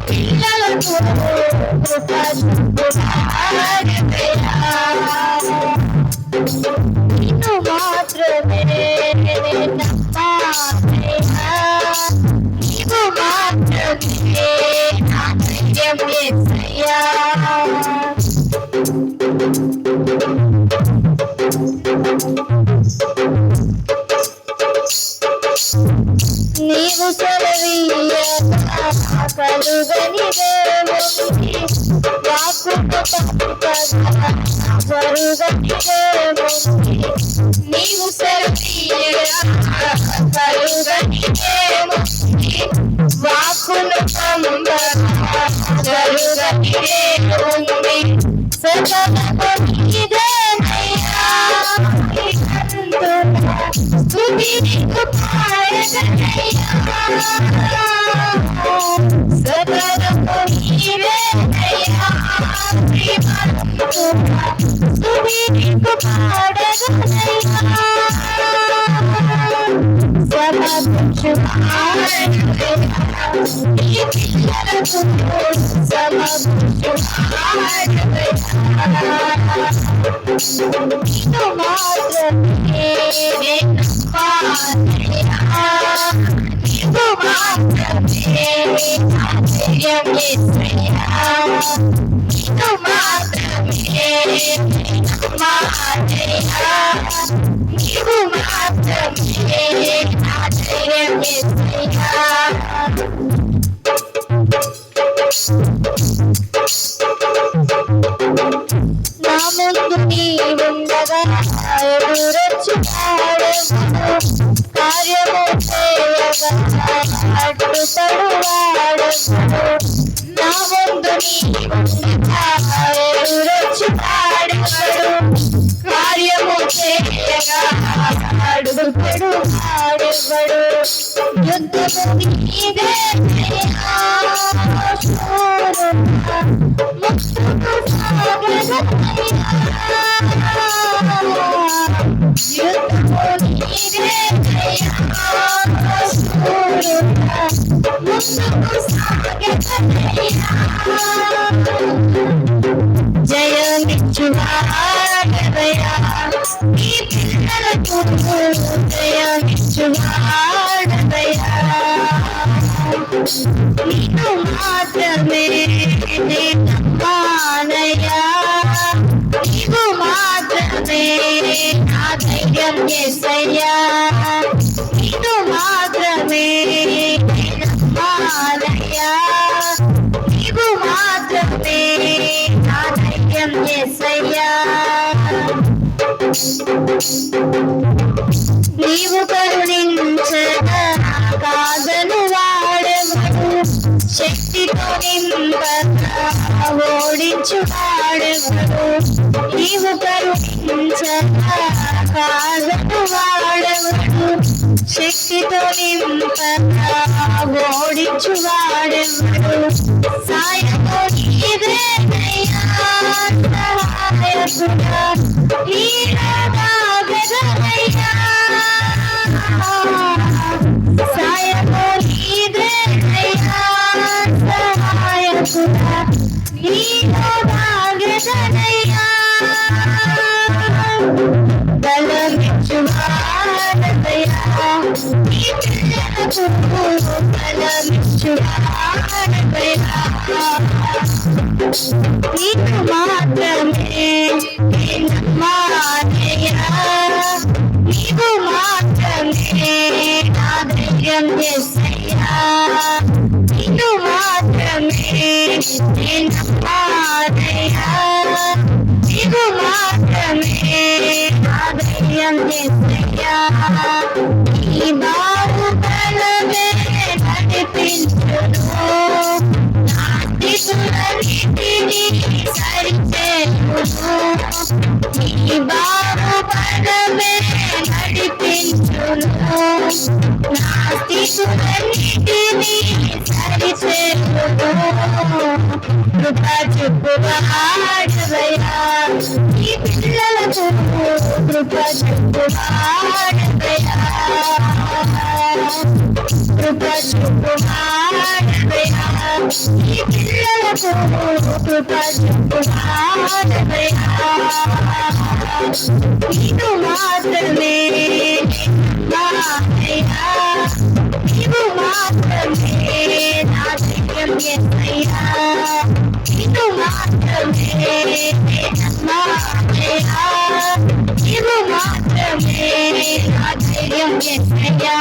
పిల్లలకు నిన్ను మాత్రమే నమ్మాలయ్యా, నీవు మాత్రమే నా ధైర్యం యేసయ్యా. నీవు సెలవీయగా కలుగనిదేముంది, వాక్కుకు తప్పగా జరుగనిదేముంది. నీవు సెలవీయగా కలుగనిదేముంది, వాక్కును తప్పగా జరుగనిదేముంది. సకలము నీదేనయ్యా, స్తుతి నీకు పాడెదనయ్యా. సకలము నీవేనయ్యా, స్తుతి నీకు పాడెదనయ్యా. ఈ పిల్లలకు నిన్ను మాత్రమే నమ్మాలయ్యా, నీవు మాత్రమే నా ధైర్యం యేసయ్యా. నిన్ను మాత్రమే నమ్మాలయ్యా, నీవు మాత్రమే నా ధైర్యం యేసయ్యా. నా ముందు నీవుండగా ఎదురొచ్చి వాడెవడు, కార్యము చేయగా అడ్డుతడు వాడెవడు. నా ముందు నీవుండగా ఎదురొచ్చి వాడెవడు, కార్యము చేయగా అడ్డుతడు వాడెవడు. యుద్ధము నీదేనయ్యా, శూరుడా ముందుకు సాగెదనయ్యా. యుద్ధము నీదేనయ్యా, శూరుడా ముందుకు సాగెదనయ్యా. జయమిచ్చువాడవయ్యా, ఈ పిల్లలకు జయమిచ్చువాడవయ్యా. నిన్ను మాత్రమే నమ్మాలయ్యా, నీవు మాత్రమే నా ధైర్యం యేసయ్యా. నిన్ను మాత్రమే నమ్మాలయ్యా, నీవు మాత్రమే నా ధైర్యం యేసయ్యా. నీవు కరుణించగా కాదను వాడెవడు, శక్తితో నింపగా ఓడించు వాడెవడు. నీవు కరుణించగా కాదను వాడెవడు, శక్తితో నింపగా ఓడించు వాడెవడు. సాయము నీదేనయ్యా, సహాయకుడా నీరాగదనయ్యా. సాయము నీదేనయ్యా, సహాయకుడా నీరాగదనయ్యా. బలమిచ్చువాడవయ్యా, ఈ పిల్లలకు బలమిచ్చువాడవయ్యా. నిన్ను మాత్రమే నమ్మాలయ్యా, నీవు మాత్రమే నా ధైర్యం యేసయ్యా. నిన్ను మాత్రమే నమ్మాలయ్యా, నీవు మాత్రమే నా ధైర్యం యేసయ్యా. ఈ బాహుబలమే నడిపించును, నా దిగులన్నిటినీ సరిచేయును. ఈ బాహుబలమే నడిపించును, నా దిగులన్నిటినీ సరిచేయును. కృప చూపువాడవయ్యా, ఈ పిల్లలకు కృప చూపువాడవయ్యా కృప చూపువాడవయ్యా ఈ పిల్లలకు కృప చూపువాడవయ్యా నీకు మాత్రమే నాయనా నీవు మాత్రమే నా ధైర్యం యేసయ్యా నీవు మాత్రమే నాయనా నీవు మాత్రమే నా ధైర్యం యేసయ్యా